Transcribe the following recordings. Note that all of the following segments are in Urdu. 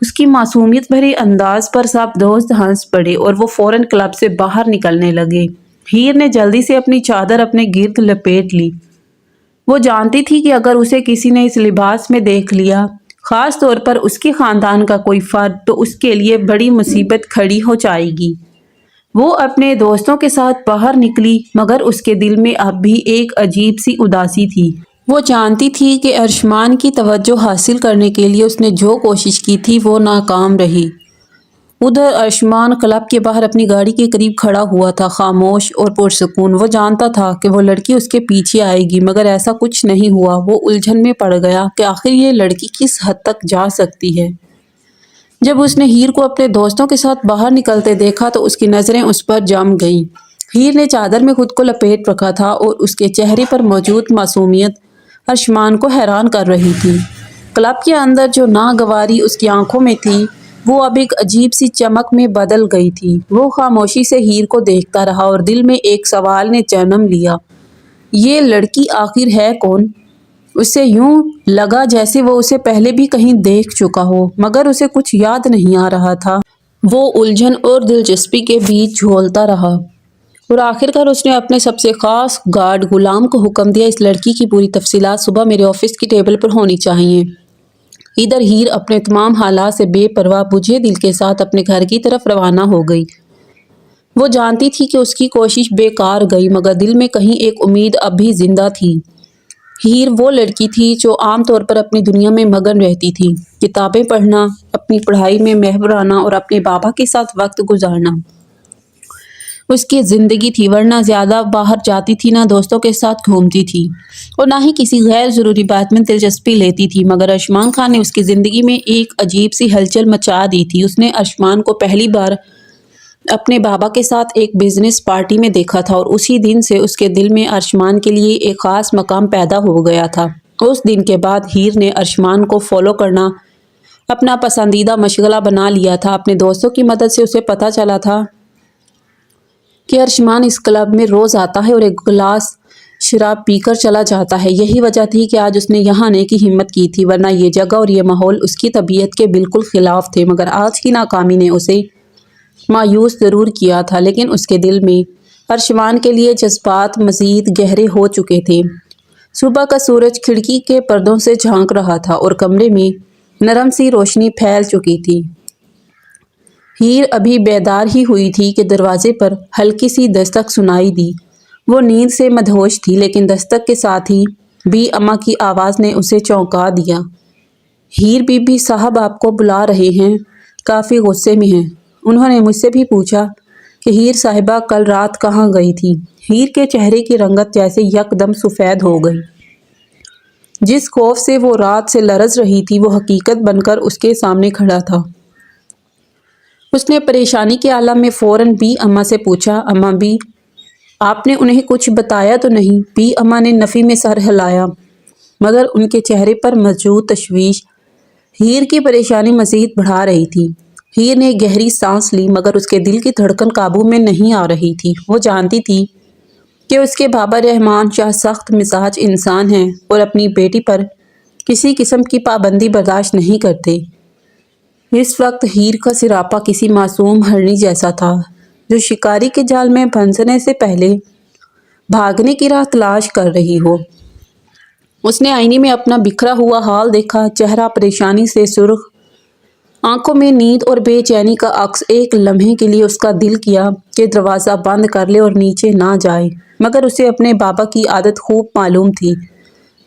اس کی معصومیت بھری انداز پر سب دوست ہنس پڑے اور وہ فوراً کلب سے باہر نکلنے لگے۔ ہیر نے جلدی سے اپنی چادر اپنے گرد لپیٹ لی۔ وہ جانتی تھی کہ اگر اسے کسی نے اس لباس میں دیکھ لیا، خاص طور پر اس کے خاندان کا کوئی فرد، تو اس کے لیے بڑی مصیبت کھڑی ہو جائے گی۔ وہ اپنے دوستوں کے ساتھ باہر نکلی، مگر اس کے دل میں اب بھی ایک عجیب سی اداسی تھی۔ وہ جانتی تھی کہ ارشمان کی توجہ حاصل کرنے کے لیے اس نے جو کوشش کی تھی وہ ناکام رہی۔ ادھر ارشمان کلب کے باہر اپنی گاڑی کے قریب کھڑا ہوا تھا، خاموش اور پرسکون۔ وہ جانتا تھا کہ وہ لڑکی اس کے پیچھے آئے گی، مگر ایسا کچھ نہیں ہوا۔ وہ الجھن میں پڑ گیا کہ آخر یہ لڑکی کس حد تک جا سکتی ہے۔ جب اس نے ہیر کو اپنے دوستوں کے ساتھ باہر نکلتے دیکھا تو اس کی نظریں اس پر جم گئیں۔ ہیر نے چادر میں خود کو لپیٹ رکھا تھا اور اس کے چہرے پر موجود معصومیت ارشمان کو حیران کر رہی تھی۔ کلب کے اندر جو ناگواری اس کی آنکھوں میں تھی، وہ اب ایک عجیب سی چمک میں بدل گئی تھی۔ وہ خاموشی سے ہیر کو دیکھتا رہا اور دل میں ایک سوال نے جنم لیا، یہ لڑکی آخر ہے کون؟ اسے یوں لگا جیسے وہ اسے پہلے بھی کہیں دیکھ چکا ہو، مگر اسے کچھ یاد نہیں آ رہا تھا۔ وہ الجھن اور دلچسپی کے بیچ جھولتا رہا اور آخرکار اس نے اپنے سب سے خاص گارڈ غلام کو حکم دیا، اس لڑکی کی پوری تفصیلات صبح میرے آفس کی ٹیبل پر ہونی چاہیے۔ ادھر ہیر اپنے تمام حالات سے بے پرواہ بجھے دل کے ساتھ اپنے گھر کی طرف روانہ ہو گئی۔ وہ جانتی تھی کہ اس کی کوشش بیکار گئی، مگر دل میں کہیں ایک امید اب بھی زندہ تھی۔ ہیر وہ لڑکی تھی جو عام طور پر اپنی دنیا میں مگن رہتی تھی، کتابیں پڑھنا، اپنی پڑھائی میں محو رہنا اور اپنے بابا کے ساتھ وقت گزارنا اس کی زندگی تھی، ورنہ زیادہ باہر جاتی تھی، نہ دوستوں کے ساتھ گھومتی تھی اور نہ ہی کسی غیر ضروری بات میں دلچسپی لیتی تھی۔ مگر ارشمان خان نے اس کی زندگی میں ایک عجیب سی ہلچل مچا دی تھی۔ اس نے ارشمان کو پہلی بار اپنے بابا کے ساتھ ایک بزنس پارٹی میں دیکھا تھا اور اسی دن سے اس کے دل میں ارشمان کے لیے ایک خاص مقام پیدا ہو گیا تھا۔ اس دن کے بعد ہیر نے ارشمان کو فالو کرنا اپنا پسندیدہ مشغلہ بنا لیا تھا۔ اپنے دوستوں کی مدد سے اسے پتہ چلا تھا کہ ارشمان اس کلب میں روز آتا ہے اور ایک گلاس شراب پی کر چلا جاتا ہے۔ یہی وجہ تھی کہ آج اس نے یہاں آنے کی ہمت کی تھی، ورنہ یہ جگہ اور یہ ماحول اس کی طبیعت کے بالکل خلاف تھے۔ مگر آج کی ناکامی نے اسے مایوس ضرور کیا تھا، لیکن اس کے دل میں ارشمان کے لیے جذبات مزید گہرے ہو چکے تھے۔ صبح کا سورج کھڑکی کے پردوں سے جھانک رہا تھا اور کمرے میں نرم سی روشنی پھیل چکی تھی۔ ہیر ابھی بیدار ہی ہوئی تھی کہ دروازے پر ہلکی سی دستک سنائی دی۔ وہ نیند سے مدہوش تھی، لیکن دستک کے ساتھ ہی بی اماں کی آواز نے اسے چونکا دیا۔ ہیر بی بی صاحب آپ کو بلا رہے ہیں، کافی غصے میں ہیں۔ انہوں نے مجھ سے بھی پوچھا کہ ہیر صاحبہ کل رات کہاں گئی تھی۔ ہیر کے چہرے کی رنگت جیسے یکدم سفید ہو گئی۔ جس خوف سے وہ رات سے لرز رہی تھی وہ حقیقت بن کر اس کے سامنے کھڑا تھا۔ اس نے پریشانی کے عالم میں فوراً بی اماں سے پوچھا، اماں بی، آپ نے انہیں کچھ بتایا تو نہیں؟ بی اماں نے نفی میں سر ہلایا، مگر ان کے چہرے پر موجود تشویش ہیر کی پریشانی مزید بڑھا رہی تھی۔ ہیر نے گہری سانس لی، مگر اس کے دل کی دھڑکن قابو میں نہیں آ رہی تھی۔ وہ جانتی تھی کہ اس کے بابا رحمان شاہ سخت مزاج انسان ہیں اور اپنی بیٹی پر کسی قسم کی پابندی برداشت نہیں کرتے۔ اس وقت ہیر کا سراپا کسی معصوم ہرنی جیسا تھا جو شکاری کے جال میں پھنسنے سے پہلے بھاگنے کی راہ تلاش کر رہی ہو۔ اس نے آئینے میں اپنا بکھرا ہوا حال دیکھا، چہرہ پریشانی سے سرخ، آنکھوں میں نیند اور بے چینی کا عکس۔ ایک لمحے کے لیے اس کا دل کیا کہ دروازہ بند کر لے اور نیچے نہ جائے، مگر اسے اپنے بابا کی عادت خوب معلوم تھی،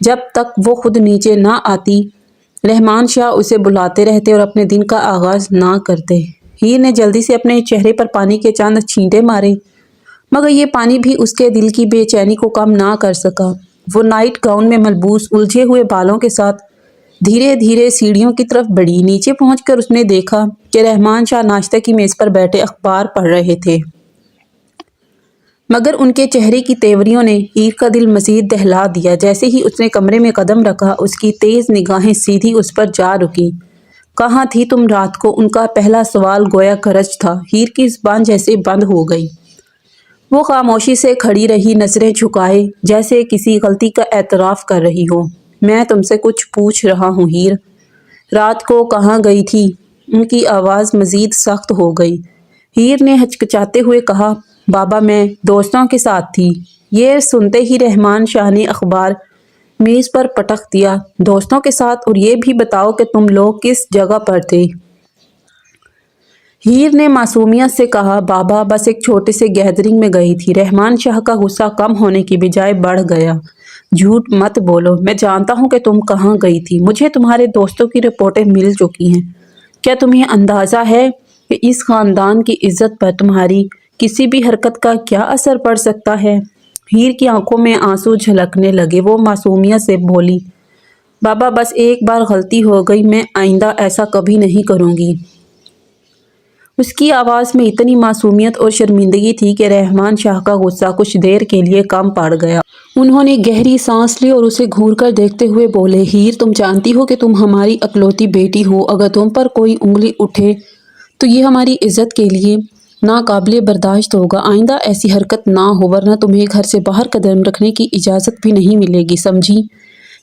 جب تک وہ خود نیچے نہ آتی رحمان شاہ اسے بلاتے رہتے اور اپنے دن کا آغاز نہ کرتے۔ ہیر نے جلدی سے اپنے چہرے پر پانی کے چند چھینٹے مارے، مگر یہ پانی بھی اس کے دل کی بے چینی کو کم نہ کر سکا۔ وہ نائٹ گاؤن میں ملبوس الجھے ہوئے بالوں کے ساتھ دھیرے دھیرے سیڑھیوں کی طرف بڑھی۔ نیچے پہنچ کر اس نے دیکھا کہ رحمان شاہ ناشتے کی میز پر بیٹھے اخبار پڑھ رہے تھے، مگر ان کے چہرے کی تیوریوں نے ہیر کا دل مزید دہلا دیا۔ جیسے ہی اس نے کمرے میں قدم رکھا، اس کی تیز نگاہیں سیدھی اس پر جا رکیں۔ کہاں تھی تم رات کو؟ ان کا پہلا سوال گویا گرج تھا۔ ہیر کی زبان جیسے بند ہو گئی۔ وہ خاموشی سے کھڑی رہی، نظریں جھکائے، جیسے کسی غلطی کا اعتراف کر رہی ہو۔ میں تم سے کچھ پوچھ رہا ہوں ہیر، رات کو کہاں گئی تھی؟ ان کی آواز مزید سخت ہو گئی۔ ہیر نے ہچکچاتے ہوئے کہا، بابا میں دوستوں کے ساتھ تھی۔ یہ سنتے ہی رحمان شاہ نے اخبار میز پر پٹک دیا۔ دوستوں کے ساتھ؟ اور یہ بھی بتاؤ کہ تم لوگ کس جگہ پر تھے؟ ہیر نے معصومیت سے کہا، بابا بس ایک چھوٹے سے گیدرنگ میں گئی تھی۔ رحمان شاہ کا غصہ کم ہونے کی بجائے بڑھ گیا۔ جھوٹ مت بولو، میں جانتا ہوں کہ تم کہاں گئی تھی۔ مجھے تمہارے دوستوں کی رپورٹیں مل چکی ہیں۔ کیا تمہیں اندازہ ہے کہ اس خاندان کی عزت پر تمہاری کسی بھی حرکت کا کیا اثر پڑ سکتا ہے؟ ہیر کی آنکھوں میں آنسو جھلکنے لگے۔ وہ معصومیت سے بولی، بابا بس ایک بار غلطی ہو گئی، میں آئندہ ایسا کبھی نہیں کروں گی۔ اس کی آواز میں اتنی معصومیت اور شرمندگی تھی کہ رحمان شاہ کا غصہ کچھ دیر کے لیے کم پڑ گیا۔ انہوں نے گہری سانس لی اور اسے گھور کر دیکھتے ہوئے بولے، ہیر تم جانتی ہو کہ تم ہماری اکلوتی بیٹی ہو۔ اگر تم پر کوئی انگلی اٹھے تو یہ ہماری عزت کے لیے ناقابل برداشت ہوگا۔ آئندہ ایسی حرکت نہ ہو ورنہ تمہیں گھر سے باہر قدم رکھنے کی اجازت بھی نہیں ملے گی، سمجھی؟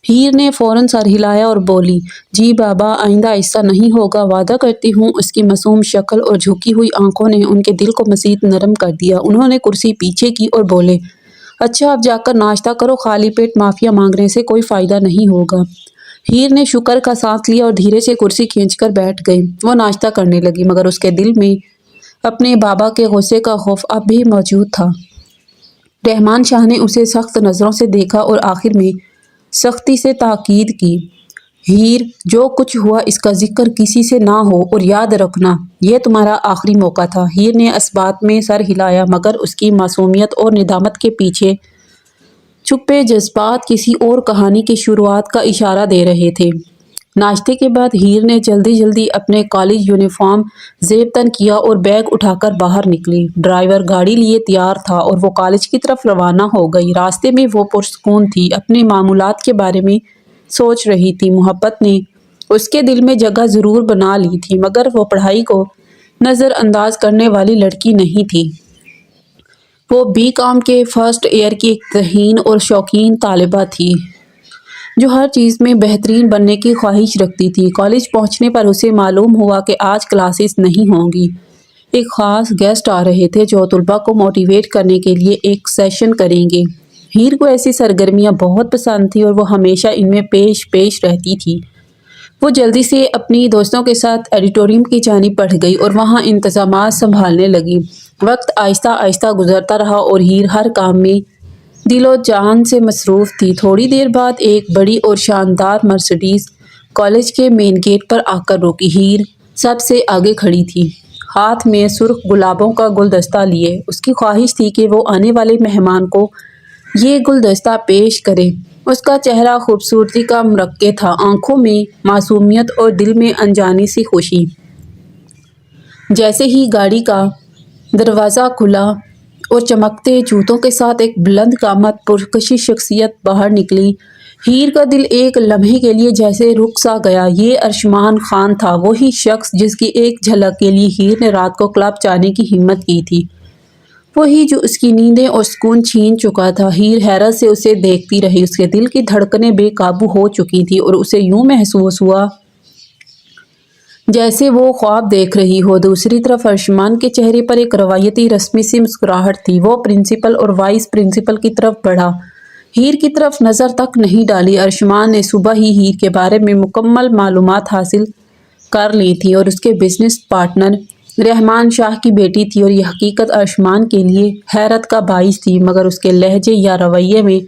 ہیر نے فوراً سر ہلایا اور بولی، جی بابا آئندہ ایسا نہیں ہوگا، وعدہ کرتی ہوں۔ اس کی معصوم شکل اور جھکی ہوئی آنکھوں نے ان کے دل کو مزید نرم کر دیا۔ انہوں نے کرسی پیچھے کی اور بولے، اچھا اب جا کر ناشتہ کرو، خالی پیٹ معافیا مانگنے سے کوئی فائدہ نہیں ہوگا۔ ہیر نے شکر کا سانس لیا اور دھیرے سے کرسی کھینچ کر بیٹھ گئی۔ وہ ناشتہ کرنے لگی مگر اس کے دل میں اپنے بابا کے غصے کا خوف اب بھی موجود تھا۔ رحمان شاہ نے اسے سخت نظروں سے دیکھا اور آخر میں سختی سے تاکید کی، ہیر جو کچھ ہوا اس کا ذکر کسی سے نہ ہو، اور یاد رکھنا یہ تمہارا آخری موقع تھا۔ ہیر نے اس بات میں سر ہلایا مگر اس کی معصومیت اور ندامت کے پیچھے چھپے جذبات کسی اور کہانی کی شروعات کا اشارہ دے رہے تھے۔ ناشتے کے بعد ہیر نے جلدی جلدی اپنے کالج یونیفارم زیب تن کیا اور بیگ اٹھا کر باہر نکلی۔ ڈرائیور گاڑی لیے تیار تھا اور وہ کالج کی طرف روانہ ہو گئی۔ راستے میں وہ پرسکون تھی، اپنے معمولات کے بارے میں سوچ رہی تھی۔ محبت نے اس کے دل میں جگہ ضرور بنا لی تھی مگر وہ پڑھائی کو نظر انداز کرنے والی لڑکی نہیں تھی۔ وہ BCom کے فرسٹ ایئر کی ایک ذہین اور شوقین طالبہ تھی جو ہر چیز میں بہترین بننے کی خواہش رکھتی تھی۔ کالج پہنچنے پر اسے معلوم ہوا کہ آج کلاسز نہیں ہوں گی۔ ایک خاص گیسٹ آ رہے تھے جو طلباء کو موٹیویٹ کرنے کے لیے ایک سیشن کریں گے۔ ہیر کو ایسی سرگرمیاں بہت پسند تھی اور وہ ہمیشہ ان میں پیش رہتی تھی۔ وہ جلدی سے اپنی دوستوں کے ساتھ ایڈیٹوریم کی جانب بڑھ گئی اور وہاں انتظامات سنبھالنے لگی۔ وقت آہستہ آہستہ گزرتا رہا اور ہیر ہر کام میں دل و جان سے مصروف تھی۔ تھوڑی دیر بعد ایک بڑی اور شاندار مرسڈیز کالج کے مین گیٹ پر آ کر رکی۔ ہیر سب سے آگے کھڑی تھی، ہاتھ میں سرخ گلابوں کا گلدستہ لیے۔ اس کی خواہش تھی کہ وہ آنے والے مہمان کو یہ گلدستہ پیش کرے۔ اس کا چہرہ خوبصورتی کا مرقع تھا، آنکھوں میں معصومیت اور دل میں انجانی سی خوشی۔ جیسے ہی گاڑی کا دروازہ کھلا اور چمکتے جوتوں کے ساتھ ایک بلند قامت پرکشش شخصیت باہر نکلی، ہیر کا دل ایک لمحے کے لیے جیسے رک سا گیا۔ یہ ارشمان خان تھا، وہی شخص جس کی ایک جھلک کے لیے ہیر نے رات کو کلب جانے کی ہمت کی تھی، وہی جو اس کی نیندیں اور سکون چھین چکا تھا۔ ہیر حیرت سے اسے دیکھتی رہی، اس کے دل کی دھڑکنیں بے قابو ہو چکی تھی اور اسے یوں محسوس ہوا جیسے وہ خواب دیکھ رہی ہو۔ دوسری طرف ارشمان کے چہرے پر ایک روایتی رسمی سی مسکراہٹ تھی۔ وہ پرنسپل اور وائس پرنسپل کی طرف بڑھا، ہیر کی طرف نظر تک نہیں ڈالی۔ ارشمان نے صبح ہی ہیر کے بارے میں مکمل معلومات حاصل کر لی تھی اور اس کے بزنس پارٹنر رحمان شاہ کی بیٹی تھی، اور یہ حقیقت ارشمان کے لیے حیرت کا باعث تھی مگر اس کے لہجے یا رویے میں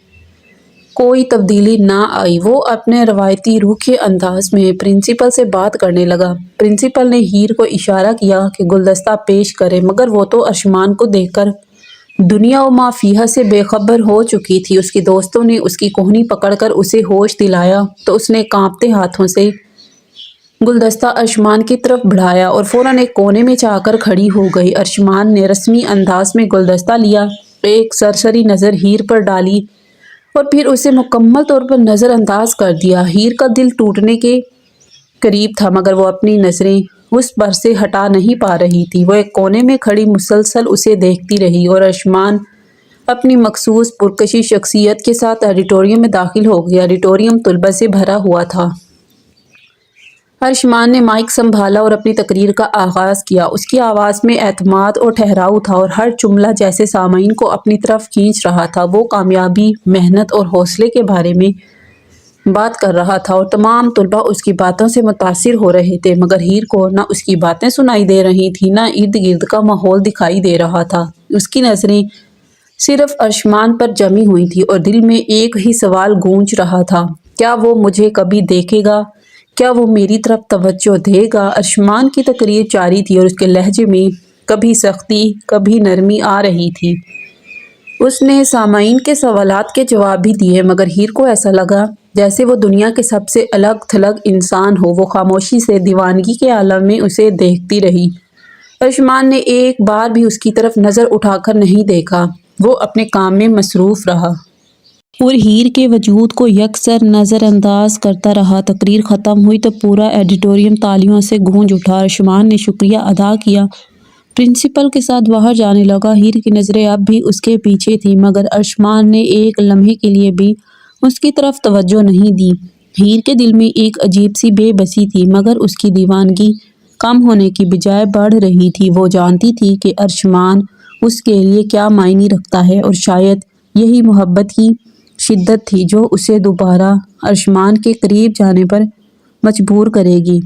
کوئی تبدیلی نہ آئی۔ وہ اپنے روایتی روکھے انداز میں پرنسپل سے بات کرنے لگا۔ پرنسپل نے ہیر کو اشارہ کیا کہ گلدستہ پیش کرے مگر وہ تو ارشمان کو دیکھ کر دنیا و ما فیہا سے بے خبر ہو چکی تھی۔ اس کے دوستوں نے اس کی کوہنی پکڑ کر اسے ہوش دلایا تو اس نے کانپتے ہاتھوں سے گلدستہ ارشمان کی طرف بڑھایا اور فوراً ایک کونے میں جا کر کھڑی ہو گئی۔ ارشمان نے رسمی انداز میں گلدستہ لیا، ایک سرسری نظر ہیر پر ڈالی اور پھر اسے مکمل طور پر نظر انداز کر دیا۔ ہیر کا دل ٹوٹنے کے قریب تھا مگر وہ اپنی نظریں اس پر سے ہٹا نہیں پا رہی تھی۔ وہ ایک کونے میں کھڑی مسلسل اسے دیکھتی رہی اور ارشمان اپنی مخصوص پرکشش شخصیت کے ساتھ ایڈیٹوریم میں داخل ہو گیا۔ ایڈیٹوریم طلباء سے بھرا ہوا تھا۔ ارشمان نے مائک سنبھالا اور اپنی تقریر کا آغاز کیا۔ اس کی آواز میں اعتماد اور ٹھہراؤ تھا اور ہر جملہ جیسے سامعین کو اپنی طرف کھینچ رہا تھا۔ وہ کامیابی، محنت اور حوصلے کے بارے میں بات کر رہا تھا اور تمام طلباء اس کی باتوں سے متاثر ہو رہے تھے، مگر ہیر کو نہ اس کی باتیں سنائی دے رہی تھیں، نہ ارد گرد کا ماحول دکھائی دے رہا تھا۔ اس کی نظریں صرف ارشمان پر جمی ہوئی تھیں اور دل میں ایک ہی سوال گونج رہا تھا، کیا وہ مجھے کبھی دیکھے گا؟ کیا وہ میری طرف توجہ دے گا؟ ارشمان کی تقریر جاری تھی اور اس کے لہجے میں کبھی سختی، کبھی نرمی آ رہی تھی۔ اس نے سامعین کے سوالات کے جواب بھی دیے، مگر ہیر کو ایسا لگا جیسے وہ دنیا کے سب سے الگ تھلگ انسان ہو۔ وہ خاموشی سے دیوانگی کے عالم میں اسے دیکھتی رہی۔ ارشمان نے ایک بار بھی اس کی طرف نظر اٹھا کر نہیں دیکھا۔ وہ اپنے کام میں مصروف رہا اور ہیر کے وجود کو یکسر نظر انداز کرتا رہا۔ تقریر ختم ہوئی تو پورا ایڈیٹوریم تالیوں سے گونج اٹھا۔ ارشمان نے شکریہ ادا کیا، پرنسپل کے ساتھ باہر جانے لگا۔ ہیر کی نظریں اب بھی اس کے پیچھے تھیں، مگر ارشمان نے ایک لمحے کے لیے بھی اس کی طرف توجہ نہیں دی۔ ہیر کے دل میں ایک عجیب سی بے بسی تھی، مگر اس کی دیوانگی کم ہونے کی بجائے بڑھ رہی تھی۔ وہ جانتی تھی کہ ارشمان اس کے لیے کیا معنی رکھتا ہے اور شاید یہی محبت کی شدت تھی جو اسے دوبارہ ارشمان کے قریب جانے پر مجبور کرے گی۔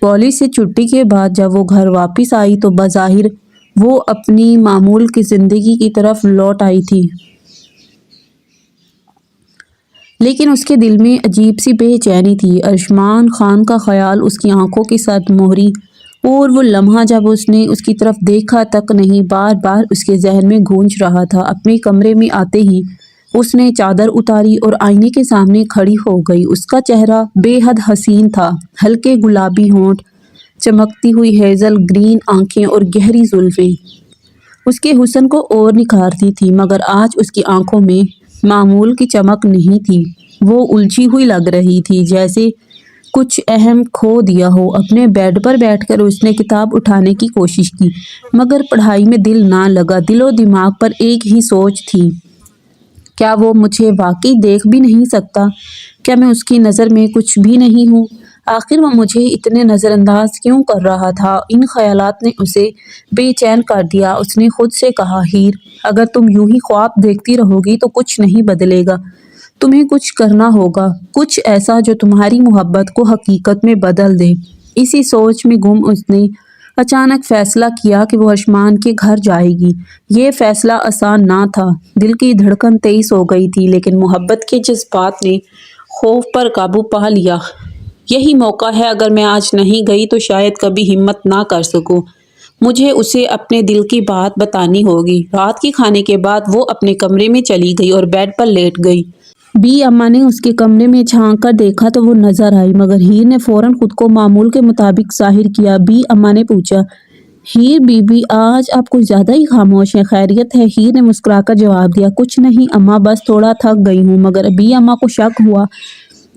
کالج سے چھٹی کے بعد جب وہ گھر واپس آئی تو بظاہر وہ اپنی معمول کی زندگی کی طرف لوٹ آئی تھی، لیکن اس کے دل میں عجیب سی بے چینی تھی۔ ارشمان خان کا خیال اس کی آنکھوں کی سرد مہری اور وہ لمحہ جب اس نے اس کی طرف دیکھا تک نہیں، بار بار اس کے ذہن میں گونج رہا تھا۔ اپنے کمرے میں آتے ہی اس نے چادر اتاری اور آئینے کے سامنے کھڑی ہو گئی۔ اس کا چہرہ بے حد حسین تھا، ہلکے گلابی ہونٹ، چمکتی ہوئی ہیزل گرین آنکھیں اور گہری زلفیں اس کے حسن کو اور نکھارتی تھی، مگر آج اس کی آنکھوں میں معمول کی چمک نہیں تھی۔ وہ الجھی ہوئی لگ رہی تھی، جیسے کچھ اہم کھو دیا ہو۔ اپنے بیڈ پر بیٹھ کر اس نے کتاب اٹھانے کی کوشش کی، مگر پڑھائی میں دل نہ لگا۔ دل و دماغ پر ایک ہی سوچ تھی، کیا وہ مجھے واقعی دیکھ بھی نہیں سکتا؟ کیا میں اس کی نظر میں کچھ بھی نہیں ہوں؟ آخر وہ مجھے اتنے نظر انداز کیوں کر رہا تھا؟ ان خیالات نے اسے بے چین کر دیا۔ اس نے خود سے کہا، ہیر، اگر تم یوں ہی خواب دیکھتی رہو گی تو کچھ نہیں بدلے گا۔ تمہیں کچھ کرنا ہوگا، کچھ ایسا جو تمہاری محبت کو حقیقت میں بدل دے۔ اسی سوچ میں گم اس نے اچانک فیصلہ کیا کہ وہ ارشمان کے گھر جائے گی۔ یہ فیصلہ آسان نہ تھا، دل کی دھڑکن تیز ہو گئی تھی، لیکن محبت کے جذبات نے خوف پر قابو پا لیا۔ یہی موقع ہے، اگر میں آج نہیں گئی تو شاید کبھی ہمت نہ کر سکوں۔ مجھے اسے اپنے دل کی بات بتانی ہوگی۔ رات کے کھانے کے بعد وہ اپنے کمرے میں چلی گئی اور بیڈ پر لیٹ گئی۔ بی اما نے اس کے کمرے میں جھانک کر دیکھا تو وہ نظر آئی، مگر ہیر نے فوراً خود کو معمول کے مطابق ظاہر کیا۔ بی اما نے پوچھا، ہیر بی بی، آج آپ کچھ زیادہ ہی خاموش ہیں، خیریت ہے؟ ہیر نے مسکرا کر جواب دیا، کچھ نہیں اما، بس تھوڑا تھک گئی ہوں۔ مگر بی اما کو شک ہوا،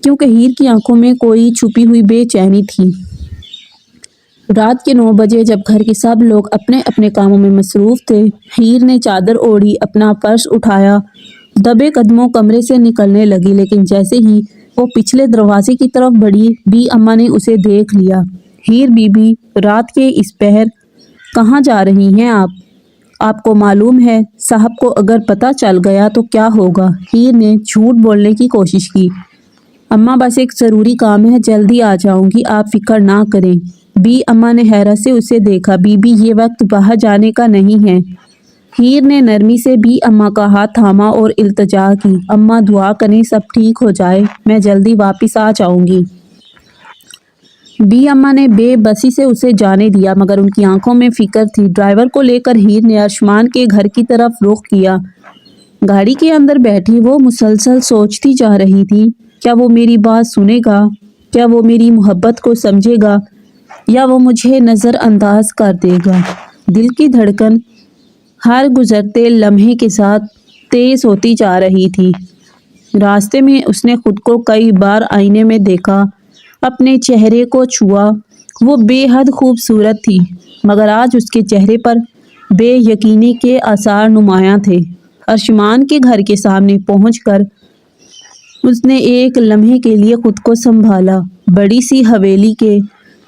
کیونکہ ہیر کی آنکھوں میں کوئی چھپی ہوئی بے چینی تھی۔ رات کے 9 بجے جب گھر کے سب لوگ اپنے اپنے کاموں میں مصروف تھے، ہیر نے چادر اوڑھی، اپنا پرس اٹھایا، دبے قدموں کمرے سے نکلنے لگی، لیکن جیسے ہی وہ پچھلے دروازے کی طرف بڑھی، بی اما نے اسے دیکھ لیا۔ ہیر بی بی، رات کے اس پہر کہاں جا رہی ہیں آپ؟ آپ کو معلوم ہے صاحب کو اگر پتہ چل گیا تو کیا ہوگا؟ ہیر نے جھوٹ بولنے کی کوشش کی، اماں بس ایک ضروری کام ہے، جلدی آ جاؤں گی، آپ فکر نہ کریں۔ بی اما نے حیرت سے اسے دیکھا، بی بی یہ وقت باہر جانے کا نہیں ہے۔ ہیر نے نرمی سے بی اما کا ہاتھ تھاما اور التجا کی، اماں دعا کریں سب ٹھیک ہو جائے، میں جلدی واپس آ جاؤں گی۔ بی اما نے بے بسی سے اسے جانے دیا، مگر ان کی آنکھوں میں فکر تھی۔ ڈرائیور کو لے کر ہیر نے ارشمان کے گھر کی طرف رخ کیا۔ گاڑی کے اندر بیٹھی وہ مسلسل سوچتی جا رہی تھی، کیا وہ میری بات سنے گا؟ کیا وہ میری محبت کو سمجھے گا یا وہ مجھے نظر انداز کر دے گا؟ دل کی دھڑکن ہر گزرتے لمحے کے ساتھ تیز ہوتی جا رہی تھی۔ راستے میں اس نے خود کو کئی بار آئینے میں دیکھا، اپنے چہرے کو چھوا۔ وہ بے حد خوبصورت تھی، مگر آج اس کے چہرے پر بے یقینی کے آثار نمایاں تھے۔ ارشمان کے گھر کے سامنے پہنچ کر اس نے ایک لمحے کے لیے خود کو سنبھالا۔ بڑی سی حویلی کے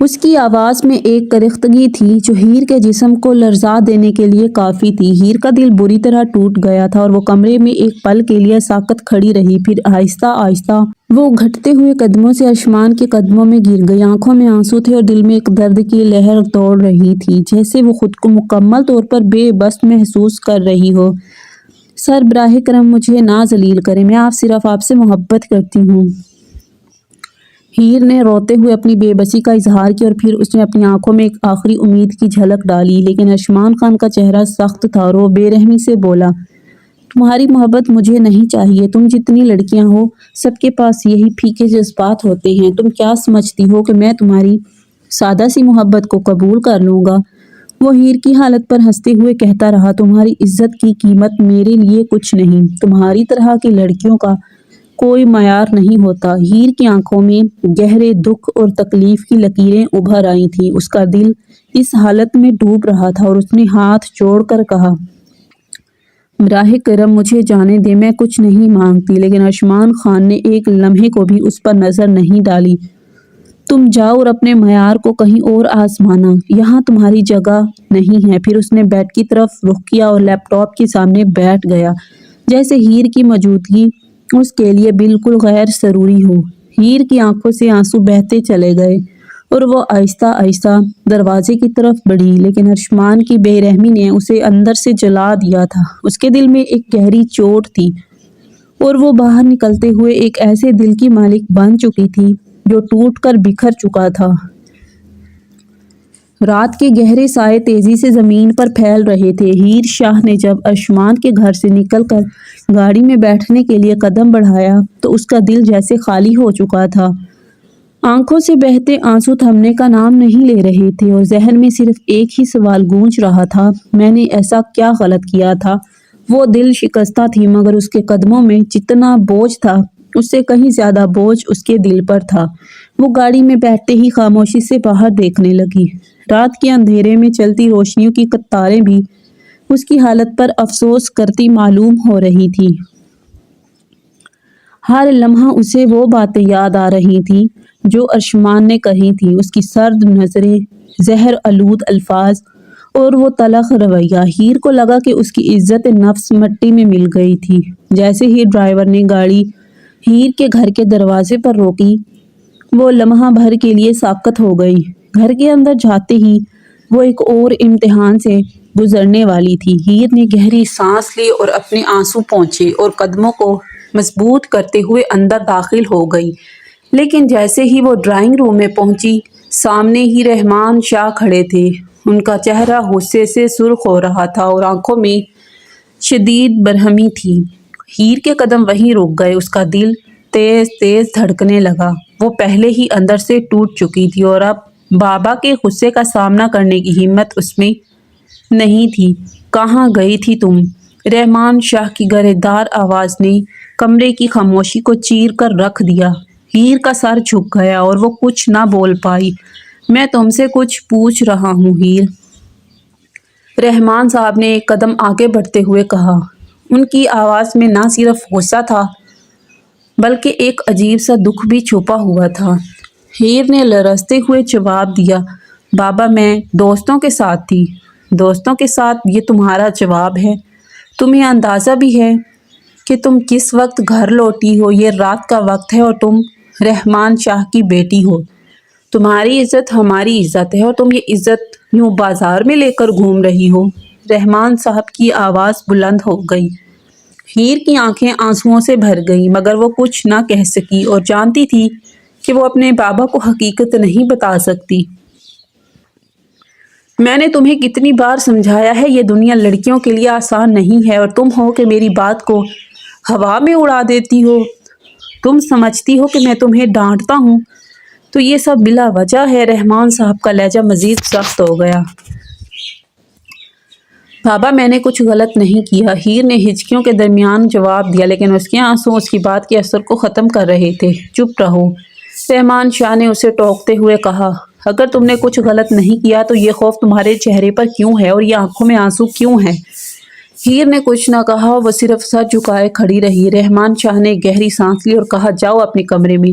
اس کی آواز میں ایک کرختگی تھی جو ہیر کے جسم کو لرزا دینے کے لیے کافی تھی۔ ہیر کا دل بری طرح ٹوٹ گیا تھا اور وہ کمرے میں ایک پل کے لیے ساکت کھڑی رہی، پھر آہستہ آہستہ وہ گھٹتے ہوئے قدموں سے ارشمان کے قدموں میں گر گئی۔ آنکھوں میں آنسو تھے اور دل میں ایک درد کی لہر دوڑ رہی تھی، جیسے وہ خود کو مکمل طور پر بے بس محسوس کر رہی ہو۔ سر براہ کرم مجھے نہ ذلیل کریں، میں صرف آپ سے محبت کرتی ہوں۔ ہیر نے روتے ہوئے اپنی بے بسی کا اظہار کیا اور پھر اس نے اپنی آنکھوں میں ایک آخری امید کی جھلک ڈالی، لیکن ارشمان خان کا چہرہ سخت تھا اور وہ بے رحمی سے بولا، تمہاری محبت مجھے نہیں چاہیے۔ تم جتنی لڑکیاں ہو سب کے پاس یہی پھیکے جذبات ہوتے ہیں۔ تم کیا سمجھتی ہو کہ میں تمہاری سادہ سی محبت کو قبول کر لوں گا؟ وہ ہیر کی حالت پر ہنستے ہوئے کہتا رہا، تمہاری عزت کی قیمت میرے لیے کچھ نہیں۔ تمہاری طرح کی لڑکیوں کا کوئی معیار نہیں ہوتا۔ ہیر کی آنکھوں میں گہرے دکھ اور تکلیف کی لکیریں ابھر آئی تھیں۔ اس کا دل اس حالت میں ڈوب رہا تھا اور اس نے ہاتھ جوڑ کر کہا، براہ کرم مجھے جانے دیں، میں کچھ نہیں مانگتی۔ لیکن ارشمان خان نے ایک لمحے کو بھی اس پر نظر نہیں ڈالی۔ تم جاؤ اور اپنے معیار کو کہیں اور آزمانا، یہاں تمہاری جگہ نہیں ہے۔ پھر اس نے بیڈ کی طرف رخ کیا اور لیپ ٹاپ کے سامنے بیٹھ گیا، جیسے ہیر کی موجودگی اس کے لیے بالکل غیر ضروری ہو۔ ہیر کی آنکھوں سے آنسو بہتے چلے گئے اور وہ آہستہ آہستہ دروازے کی طرف بڑھی، لیکن ارشمان کی بے رحمی نے اسے اندر سے جلا دیا تھا۔ اس کے دل میں ایک گہری چوٹ تھی اور وہ باہر نکلتے ہوئے ایک ایسے دل کی مالک بن چکی تھی جو ٹوٹ کر بکھر چکا تھا۔ رات کے گہرے سائے تیزی سے زمین پر پھیل رہے تھے۔ ہیر شاہ نے جب ارشمان کے گھر سے نکل کر گاڑی میں بیٹھنے کے لیے قدم بڑھایا تو اس کا دل جیسے خالی ہو چکا تھا۔ آنکھوں سے بہتے آنسو تھمنے کا نام نہیں لے رہے تھے اور ذہن میں صرف ایک ہی سوال گونج رہا تھا، میں نے ایسا کیا غلط کیا تھا؟ وہ دل شکستہ تھی، مگر اس کے قدموں میں جتنا بوجھ تھا اس سے کہیں زیادہ بوجھ اس کے دل پر تھا۔ وہ گاڑی میں بیٹھتے ہی خاموشی سے باہر دیکھنے لگی۔ رات کے اندھیرے میں چلتی روشنیوں کی قطاریں بھی اس کی حالت پر افسوس کرتی معلوم ہو رہی تھی۔ ہر لمحہ اسے وہ باتیں یاد آ رہی تھیں جو ارشمان نے کہی تھی، اس کی سرد نظریں، زہر آلود الفاظ اور وہ تلخ رویہ۔ ہیر کو لگا کہ اس کی عزت نفس مٹی میں مل گئی تھی۔ جیسے ہی ڈرائیور نے گاڑی ہیر کے گھر کے دروازے پر روکی، وہ لمحہ بھر کے لیے ساکت ہو گئی۔ گھر کے اندر جاتے ہی وہ ایک اور امتحان سے گزرنے والی تھی۔ ہیر نے گہری سانس لی اور اپنے آنسو پونچھے اور قدموں کو مضبوط کرتے ہوئے اندر داخل ہو گئی۔ لیکن جیسے ہی وہ ڈرائنگ روم میں پہنچی، سامنے ہی رحمان شاہ کھڑے تھے۔ ان کا چہرہ غصے سے سرخ ہو رہا تھا اور آنکھوں میں شدید برہمی تھی۔ ہیر کے قدم وہیں رک گئے، اس کا دل تیز تیز دھڑکنے لگا۔ وہ پہلے ہی اندر سے ٹوٹ چکی تھی اور اب بابا کے غصے کا سامنا کرنے کی ہمت اس میں نہیں تھی۔ کہاں گئی تھی تم؟ رحمان شاہ کی گرجدار آواز نے کمرے کی خاموشی کو چیر کر رکھ دیا۔ ہیر کا سر جھک گیا اور وہ کچھ نہ بول پائی۔ میں تم سے کچھ پوچھ رہا ہوں ہیر، رحمان صاحب نے ایک قدم آگے بڑھتے ہوئے کہا۔ ان کی آواز میں نہ صرف غصہ تھا بلکہ ایک عجیب سا دکھ بھی چھپا ہوا تھا۔ ہیر نے لرزتے ہوئے جواب دیا، بابا میں دوستوں کے ساتھ تھی۔ دوستوں کے ساتھ؟ یہ تمہارا جواب ہے؟ تمہیں اندازہ بھی ہے کہ تم کس وقت گھر لوٹی ہو؟ یہ رات کا وقت ہے اور تم رحمان شاہ کی بیٹی ہو۔ تمہاری عزت ہماری عزت ہے اور تم یہ عزت یوں بازار میں لے کر گھوم رہی ہو۔ رحمان صاحب کی آواز بلند ہو گئی۔ ہیر کی آنکھیں آنسوؤں سے بھر گئیں، مگر وہ کچھ نہ کہہ سکی اور جانتی تھی کہ وہ اپنے بابا کو حقیقت نہیں بتا سکتی۔ میں نے تمہیں کتنی بار سمجھایا ہے، یہ دنیا لڑکیوں کے لیے آسان نہیں ہے اور تم ہو کہ میری بات کو ہوا میں اڑا دیتی ہو۔ تم سمجھتی ہو کہ میں تمہیں ڈانٹتا ہوں تو یہ سب بلا وجہ ہے۔ رحمان صاحب کا لہجہ مزید سخت ہو گیا۔ بابا میں نے کچھ غلط نہیں کیا، ہیر نے ہچکیوں کے درمیان جواب دیا، لیکن اس کے آنسو اس کی بات کے اثر کو ختم کر رہے تھے۔ چپ رہو، رحمان شاہ نے اسے ٹوکتے ہوئے کہا۔ اگر تم نے کچھ غلط نہیں کیا تو یہ خوف تمہارے چہرے پر کیوں ہے اور یہ آنکھوں میں آنسو کیوں ہیں؟ ہیر نے کچھ نہ کہا، وہ صرف سر جھکائے کھڑی رہی۔ رحمان شاہ نے گہری سانس لی اور کہا، جاؤ اپنے کمرے میں،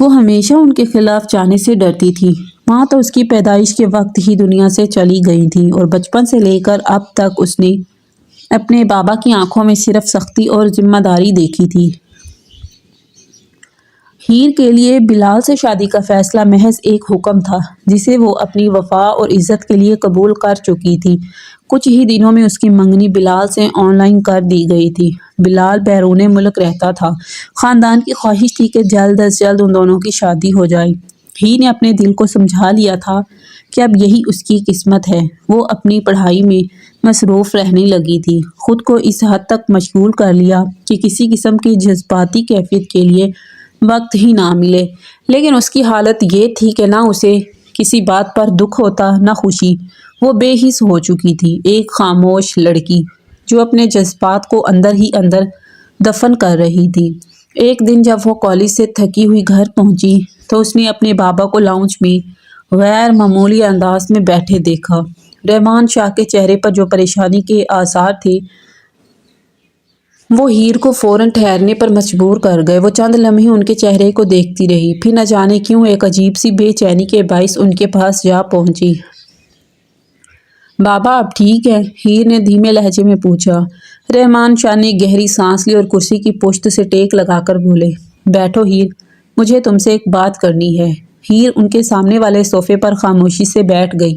وہ ہمیشہ ان کے خلاف جانے سے ڈرتی تھی۔ ماں تو اس کی پیدائش کے وقت ہی دنیا سے چلی گئی تھی اور بچپن سے لے کر اب تک اس نے اپنے بابا کی آنکھوں میں صرف سختی اور ذمہ داری دیکھی تھی۔ ہیر کے لیے بلال سے شادی کا فیصلہ محض ایک حکم تھا جسے وہ اپنی وفا اور عزت کے لیے قبول کر چکی تھی۔ کچھ ہی دنوں میں اس کی منگنی بلال سے آن لائن کر دی گئی تھی۔ بلال بیرون ملک رہتا تھا۔ خاندان کی خواہش تھی کہ جلد از جلد ان دونوں کی شادی ہو جائے۔ ہیر نے اپنے دل کو سمجھا لیا تھا کہ اب یہی اس کی قسمت ہے۔ وہ اپنی پڑھائی میں مصروف رہنے لگی تھی، خود کو اس حد تک مشغول کر لیا کہ کسی قسم کی جذباتی کیفیت کے لیے وقت ہی نہ ملے۔ لیکن اس کی حالت یہ تھی کہ نہ اسے کسی بات پر دکھ ہوتا نہ خوشی۔ وہ بے حس ہو چکی تھی، ایک خاموش لڑکی جو اپنے جذبات کو اندر ہی اندر دفن کر رہی تھی۔ ایک دن جب وہ کالج سے تھکی ہوئی گھر پہنچی تو اس نے اپنے بابا کو لاؤنج میں غیر معمولی انداز میں بیٹھے دیکھا۔ رحمان شاہ کے چہرے پر جو پریشانی کے آثار تھے وہ ہیر کو فوراً ٹھہرنے پر مجبور کر گئے۔ وہ چند لمحے ان کے چہرے کو دیکھتی رہی، پھر نہ جانے کیوں ایک عجیب سی بے چینی کے باعث ان کے پاس جا پہنچی۔ بابا اب ٹھیک ہے؟ ہیر نے دھیمے لہجے میں پوچھا۔ رحمان شاہ نے گہری سانس لی اور کرسی کی پشت سے ٹیک لگا کر بولے، بیٹھو ہیر، مجھے تم سے ایک بات کرنی ہے۔ ہیر ان کے سامنے والے صوفے پر خاموشی سے بیٹھ گئی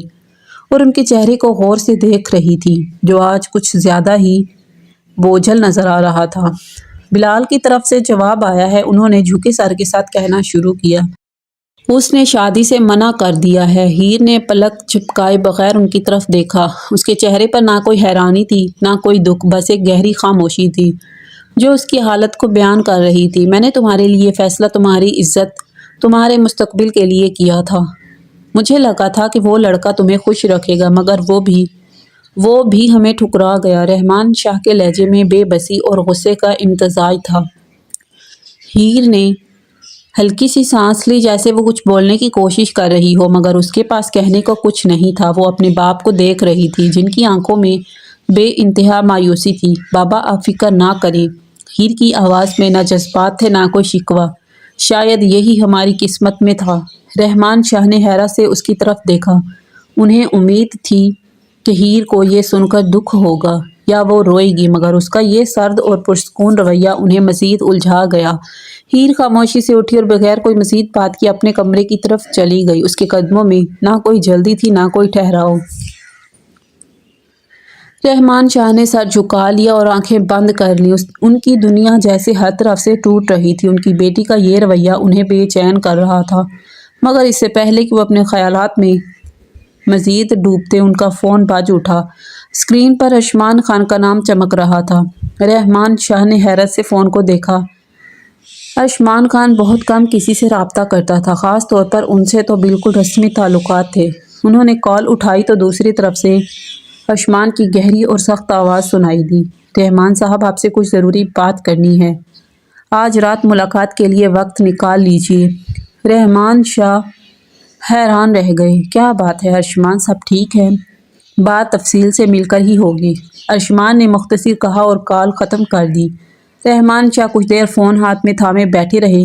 اور ان کے چہرے کو غور سے دیکھ رہی تھی جو آج کچھ زیادہ ہی بوجھل نظر آ رہا تھا۔ بلال کی طرف سے جواب آیا ہے، انہوں نے جھکے سر کے ساتھ کہنا شروع کیا۔ اس نے شادی سے منع کر دیا ہے۔ ہیر نے پلک جھپکائے بغیر ان کی طرف دیکھا۔ اس کے چہرے پر نہ کوئی حیرانی تھی نہ کوئی دکھ، بس ایک گہری خاموشی تھی جو اس کی حالت کو بیان کر رہی تھی۔ میں نے تمہارے لیے فیصلہ تمہاری عزت، تمہارے مستقبل کے لیے کیا تھا۔ مجھے لگا تھا کہ وہ لڑکا تمہیں خوش رکھے گا، مگر وہ بھی ہمیں ٹھکرا گیا۔ رحمان شاہ کے لہجے میں بے بسی اور غصے کا امتزاج تھا۔ ہیر نے ہلکی سی سانس لی جیسے وہ کچھ بولنے کی کوشش کر رہی ہو، مگر اس کے پاس کہنے کو کچھ نہیں تھا۔ وہ اپنے باپ کو دیکھ رہی تھی جن کی آنکھوں میں بے انتہا مایوسی تھی۔ بابا آپ فکر نہ کریں۔ ہیر کی آواز میں نہ جذبات تھے نہ کوئی شکوہ۔ شاید یہی ہماری قسمت میں تھا۔ رحمان شاہ نے حیرت سے اس کی طرف دیکھا۔ انہیں امید تھی کہ ہیر کو یہ سن کر دکھ ہوگا یا وہ روئے گی، مگر اس کا یہ سرد اور پرسکون رویہ انہیں مزید الجھا گیا۔ ہیر خاموشی سے اٹھی اور بغیر کوئی مزید بات کیے اپنے کمرے کی طرف چلی گئی۔ اس کے قدموں میں نہ کوئی جلدی تھی نہ کوئی ٹھہراؤ۔ رحمان شاہ نے سر جھکا لیا اور آنکھیں بند کر لیں۔ ان کی دنیا جیسے ہر طرف سے ٹوٹ رہی تھی۔ ان کی بیٹی کا یہ رویہ انہیں بے چین کر رہا تھا، مگر اس سے پہلے کہ وہ اپنے خیالات میں مزید ڈوبتے ان کا فون بج اٹھا۔ اسکرین پر ارشمان خان کا نام چمک رہا تھا۔ رحمان شاہ نے حیرت سے فون کو دیکھا۔ ارشمان خان بہت کم کسی سے رابطہ کرتا تھا، خاص طور پر ان سے تو بالکل رسمی تعلقات تھے۔ انہوں نے کال اٹھائی تو دوسری طرف سے ارشمان کی گہری اور سخت آواز سنائی دی۔ رحمان صاحب آپ سے کچھ ضروری بات کرنی ہے، آج رات ملاقات کے لیے وقت نکال لیجیے۔ رحمان شاہ حیران رہ گئے۔ کیا بات ہے ارشمان، سب ٹھیک ہے؟ بات تفصیل سے مل کر ہی ہوگی، ارشمان نے مختصر کہا اور کال ختم کر دی۔ رحمان شاہ کچھ دیر فون ہاتھ میں تھامے بیٹھے رہے،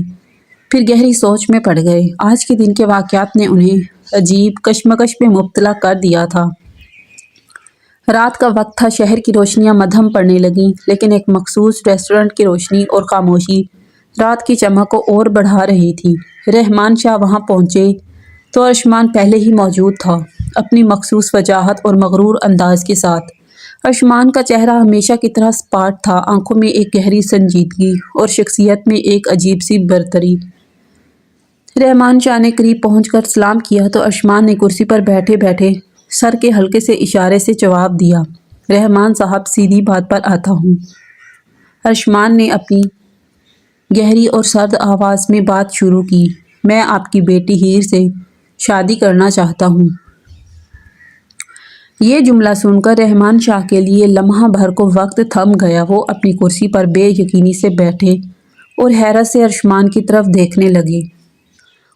پھر گہری سوچ میں پڑ گئے۔ آج کے دن کے واقعات نے انہیں عجیب کشمکش میں مبتلا کر دیا تھا۔ رات کا وقت تھا، شہر کی روشنیاں مدھم پڑنے لگیں، لیکن ایک مخصوص ریسٹورنٹ کی روشنی اور خاموشی رات کی چمک کو اور بڑھا رہی تھی۔ رحمان شاہ وہاں پہنچے تو ارشمان پہلے ہی موجود تھا، اپنی مخصوص وجاہت اور مغرور انداز کے ساتھ۔ ارشمان کا چہرہ ہمیشہ کی طرح سپاٹ تھا، آنکھوں میں ایک گہری سنجیدگی اور شخصیت میں ایک عجیب سی برتری۔ رحمان شاہ نے قریب پہنچ کر سلام کیا تو ارشمان نے کرسی پر بیٹھے بیٹھے سر کے ہلکے سے اشارے سے جواب دیا، رحمان صاحب سیدھی بات پر آتا ہوں۔ ارشمان نے اپنی گہری اور سرد آواز میں بات شروع کی، میں آپ کی بیٹی ہیر سے شادی کرنا چاہتا ہوں۔ یہ جملہ سن کر رحمان شاہ کے لیے لمحہ بھر کو وقت تھم گیا۔ وہ اپنی کرسی پر بے یقینی سے بیٹھے اور حیرت سے ارشمان کی طرف دیکھنے لگے۔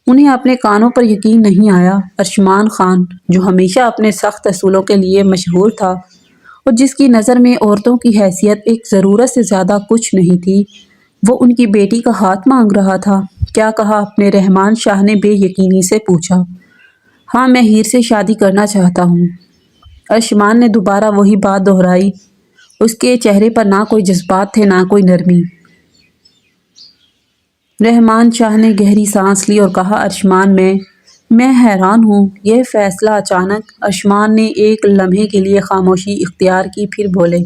انہیں اپنے کانوں پر یقین نہیں آیا۔ ارشمان خان، جو ہمیشہ اپنے سخت اصولوں کے لیے مشہور تھا اور جس کی نظر میں عورتوں کی حیثیت ایک ضرورت سے زیادہ کچھ نہیں تھی، وہ ان کی بیٹی کا ہاتھ مانگ رہا تھا۔ کیا کہا آپ نے؟ رحمان شاہ نے بے یقینی سے پوچھا۔ ہاں، میں ہیر سے شادی کرنا چاہتا ہوں۔ ارشمان نے دوبارہ وہی بات دہرائی۔ اس کے چہرے پر نہ کوئی جذبات تھے نہ کوئی نرمی۔ رحمان شاہ نے گہری سانس لی اور کہا، ارشمان میں حیران ہوں، یہ فیصلہ اچانک۔ ارشمان نے ایک لمحے کے لیے خاموشی اختیار کی، پھر بولے،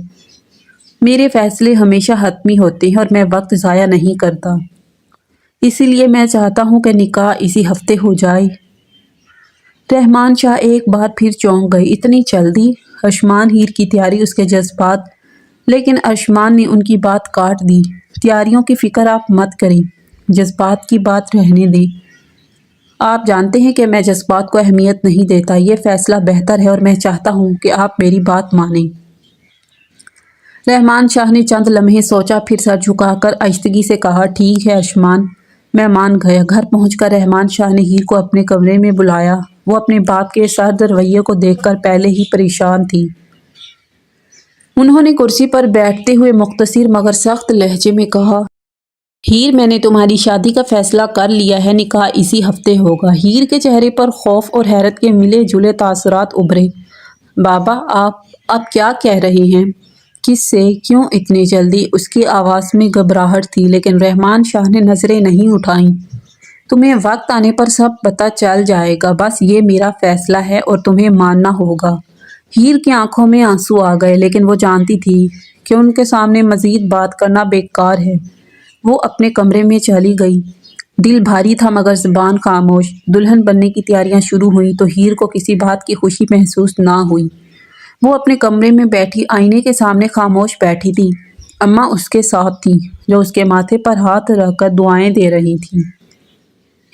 میرے فیصلے ہمیشہ حتمی ہوتے ہیں اور میں وقت ضائع نہیں کرتا، اسی لیے میں چاہتا ہوں کہ نکاح اسی ہفتے ہو جائے۔ رحمان شاہ ایک بار پھر چونک گئے۔ اتنی جلدی؟ ارشمان ہیر کی تیاری، اس کے جذبات۔ لیکن ارشمان نے ان کی بات کاٹ دی۔ تیاریوں کی فکر آپ مت کریں، جذبات کی بات رہنے دیں۔ آپ جانتے ہیں کہ میں جذبات کو اہمیت نہیں دیتا۔ یہ فیصلہ بہتر ہے اور میں چاہتا ہوں کہ آپ میری بات مانیں۔ رحمان شاہ نے چند لمحے سوچا، پھر سر جھکا کر آہستگی سے کہا، ٹھیک ہے ارشمان، میں مان گیا۔ گھر پہنچ کر رحمان شاہ نے ہیر کو اپنے کمرے میں بلایا۔ وہ اپنے باپ کے سرد رویے کو دیکھ کر پہلے ہی پریشان تھی۔ انہوں نے کرسی پر بیٹھتے ہوئے مختصر مگر سخت لہجے میں کہا، ہیر، میں نے تمہاری شادی کا فیصلہ کر لیا ہے، نکاح اسی ہفتے ہوگا۔ ہیر کے چہرے پر خوف اور حیرت کے ملے جلے تاثرات ابھرے۔ بابا، آپ کیا کہہ رہے ہیں؟ کس سے؟ کیوں اتنی جلدی؟ اس کی آواز میں گھبراہٹ تھی، لیکن رحمان شاہ نے نظریں نہیں اٹھائیں۔ تمہیں وقت آنے پر سب پتہ چل جائے گا، بس یہ میرا فیصلہ ہے اور تمہیں ماننا ہوگا۔ ہیر کی آنکھوں میں آنسو آ گئے، لیکن وہ جانتی تھی کہ ان کے سامنے مزید بات کرنا بیکار ہے۔ وہ اپنے کمرے میں چلی گئی۔ دل بھاری تھا مگر زبان خاموش۔ دلہن بننے کی تیاریاں شروع ہوئیں تو ہیر کو کسی بات کی خوشی محسوس نہ ہوئی۔ وہ اپنے کمرے میں بیٹھی آئینے کے سامنے خاموش بیٹھی تھی۔ اماں اس کے ساتھ تھیں، جو اس کے ماتھے پر ہاتھ رکھ کر دعائیں دے رہی تھیں۔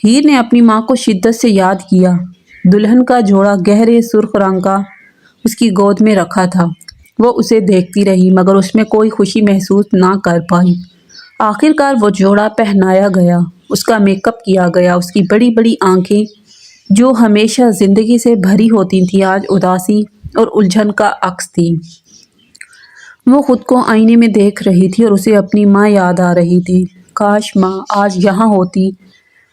ہیر نے اپنی ماں کو شدت سے یاد کیا۔ دلہن کا جوڑا گہرے سرخ رنگ کا اس کی گود میں رکھا تھا۔ وہ اسے دیکھتی رہی مگر اس میں کوئی خوشی محسوس نہ کر پائی۔ آخر کار وہ جوڑا پہنایا گیا، اس کا میک اپ کیا گیا۔ اس کی بڑی بڑی آنکھیں جو ہمیشہ زندگی سے بھری ہوتی تھیں آج اداسی اور الجھن کا عکس تھی۔ وہ خود کو آئینے میں دیکھ رہی تھی اور اسے اپنی ماں یاد آ رہی تھی۔ کاش ماں آج یہاں ہوتی،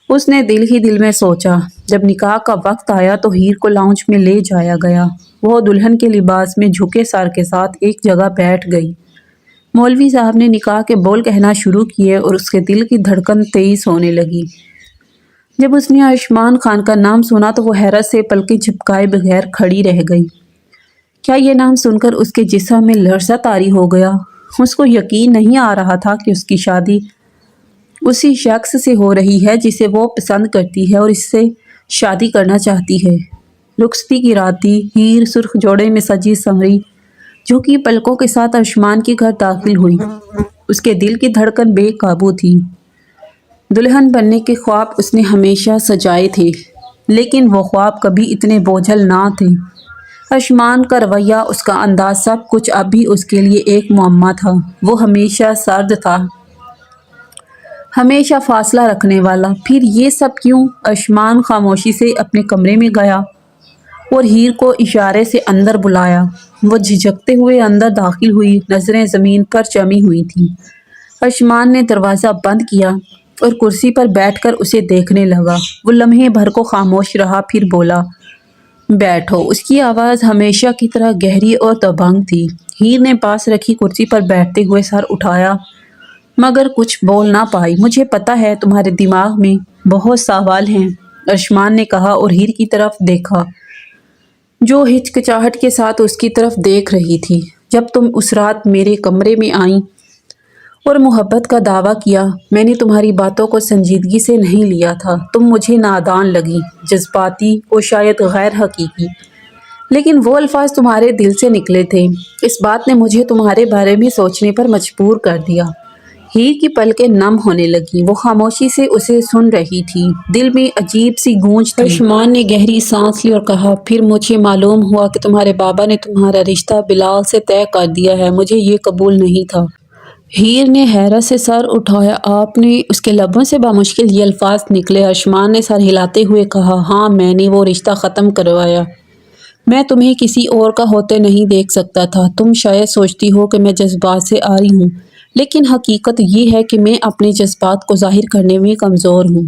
اس نے دل ہی دل میں سوچا۔ جب نکاح کا وقت آیا تو ہیر کو لاؤنج میں لے جایا گیا۔ وہ دلہن کے لباس میں جھکے سر کے ساتھ ایک جگہ بیٹھ گئی۔ مولوی صاحب نے نکاح کے بول کہنا شروع کیے اور اس کے دل کی دھڑکن تیز ہونے لگی۔ جب اس نے ارشمان خان کا نام سنا تو وہ حیرت سے پلکیں جھپکائے بغیر کھڑی رہ گئی۔ کیا یہ نام سن کر اس کے جسم میں لرزہ طاری ہو گیا؟ اس کو یقین نہیں آ رہا تھا کہ اس کی شادی اسی شخص سے ہو رہی ہے جسے وہ پسند کرتی ہے اور اس سے شادی کرنا چاہتی ہے۔ رخصتی کی رات تھی۔ ہیر سرخ جوڑے میں سجی سنوری جھکی پلکوں کے ساتھ ارشمان کے گھر داخل ہوئی۔ اس کے دل کی دھڑکن بے قابو تھی۔ دلہن بننے کے خواب اس نے ہمیشہ سجائے تھے، لیکن وہ خواب کبھی اتنے بوجھل نہ تھے۔ ارشمان کا رویہ، اس کا انداز، سب کچھ اب بھی اس کے لیے ایک معمہ تھا۔ وہ ہمیشہ سرد تھا، ہمیشہ فاصلہ رکھنے والا۔ پھر یہ سب کیوں؟ ارشمان خاموشی سے اپنے کمرے میں گیا اور ہیر کو اشارے سے اندر بلایا۔ وہ جھجکتے ہوئے اندر داخل ہوئی، نظریں زمین پر جمی ہوئی تھیں۔ ارشمان نے دروازہ بند کیا اور کرسی پر بیٹھ کر اسے دیکھنے لگا۔ وہ لمحے بھر کو خاموش رہا، پھر بولا، بیٹھو۔ اس کی آواز ہمیشہ کی طرح گہری اور دبنگ تھی۔ ہیر نے پاس رکھی کرسی پر بیٹھتے ہوئے سر اٹھایا مگر کچھ بول نہ پائی۔ مجھے پتہ ہے تمہارے دماغ میں بہت سوال ہیں، ارشمان نے کہا اور ہیر کی طرف دیکھا جو ہچکچاہٹ کے ساتھ اس کی طرف دیکھ رہی تھی۔ جب تم اس رات میرے کمرے میں آئیں اور محبت کا دعویٰ کیا، میں نے تمہاری باتوں کو سنجیدگی سے نہیں لیا تھا۔ تم مجھے نادان لگی، جذباتی اور شاید غیر حقیقی، لیکن وہ الفاظ تمہارے دل سے نکلے تھے۔ اس بات نے مجھے تمہارے بارے میں سوچنے پر مجبور کر دیا۔ ہیر کی پلکیں نم ہونے لگیں۔ وہ خاموشی سے اسے سن رہی تھی، دل میں عجیب سی گونج تھی۔ ارشمان نے گہری سانس لی اور کہا، پھر مجھے معلوم ہوا کہ تمہارے بابا نے تمہارا رشتہ بلال سے طے کر دیا ہے۔ مجھے یہ قبول نہیں تھا۔ ہیر نے حیرت سے سر اٹھایا۔ آپ نے؟ اس کے لبوں سے بامشکل یہ الفاظ نکلے۔ ارشمان نے سر ہلاتے ہوئے کہا، ہاں، میں نے وہ رشتہ ختم کروایا۔ میں تمہیں کسی اور کا ہوتے نہیں دیکھ سکتا تھا۔ تم شاید سوچتی ہو کہ میں جذبات سے آری ہوں، لیکن حقیقت یہ ہے کہ میں اپنے جذبات کو ظاہر کرنے میں کمزور ہوں۔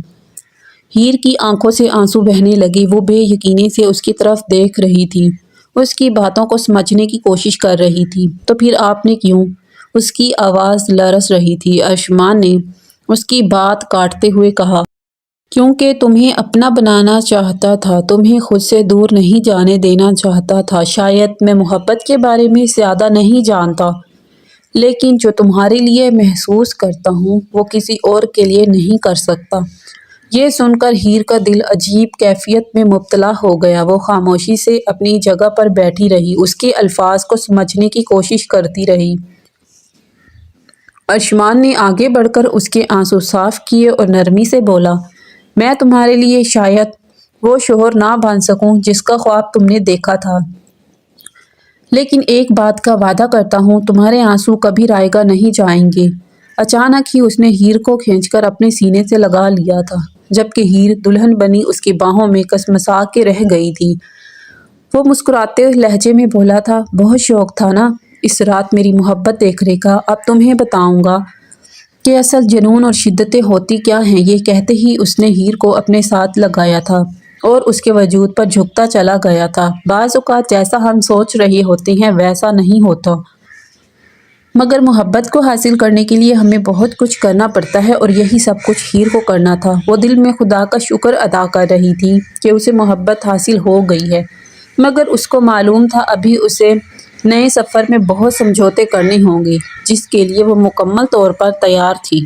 ہیر کی آنکھوں سے آنسو بہنے لگے، وہ بے یقینی سے اس کی طرف دیکھ رہی تھی، اس کی باتوں کو سمجھنے کی کوشش کر رہی تھی۔ تو پھر آپ نے کیوں؟ اس کی آواز لرز رہی تھی۔ ارشمان نے اس کی بات کاٹتے ہوئے کہا، کیونکہ تمہیں اپنا بنانا چاہتا تھا، تمہیں خود سے دور نہیں جانے دینا چاہتا تھا۔ شاید میں محبت کے بارے میں زیادہ نہیں جانتا، لیکن جو تمہارے لیے محسوس کرتا ہوں وہ کسی اور کے لیے نہیں کر سکتا۔ یہ سن کر ہیر کا دل عجیب کیفیت میں مبتلا ہو گیا۔ وہ خاموشی سے اپنی جگہ پر بیٹھی رہی، اس کے الفاظ کو سمجھنے کی کوشش کرتی رہی۔ ارشمان نے آگے بڑھ کر اس کے آنسو صاف کیے اور نرمی سے بولا، میں تمہارے لیے شاید وہ شوہر نہ بن سکوں جس کا خواب تم نے دیکھا تھا، لیکن ایک بات کا وعدہ کرتا ہوں، تمہارے آنسو کبھی رائگاں نہیں جائیں گے۔ اچانک ہی اس نے ہیر کو کھینچ کر اپنے سینے سے لگا لیا تھا، جبکہ ہیر دلہن بنی اس کی باہوں میں کسمسا کے رہ گئی تھی۔ وہ مسکراتے لہجے میں بولا تھا، بہت شوق تھا نا اس رات میری محبت دیکھنے کا، اب تمہیں بتاؤں گا کہ اصل جنون اور شدتیں ہوتی کیا ہیں۔ یہ کہتے ہی اس نے ہیر کو اپنے ساتھ لگایا تھا اور اس کے وجود پر جھکتا چلا گیا تھا۔ بعض اوقات جیسا ہم سوچ رہے ہوتے ہیں ویسا نہیں ہوتا، مگر محبت کو حاصل کرنے کے لیے ہمیں بہت کچھ کرنا پڑتا ہے، اور یہی سب کچھ ہیر کو کرنا تھا۔ وہ دل میں خدا کا شکر ادا کر رہی تھی کہ اسے محبت حاصل ہو گئی ہے، مگر اس کو معلوم تھا ابھی اسے نئے سفر میں بہت سمجھوتے کرنے ہوں گے، جس کے لیے وہ مکمل طور پر تیار تھی۔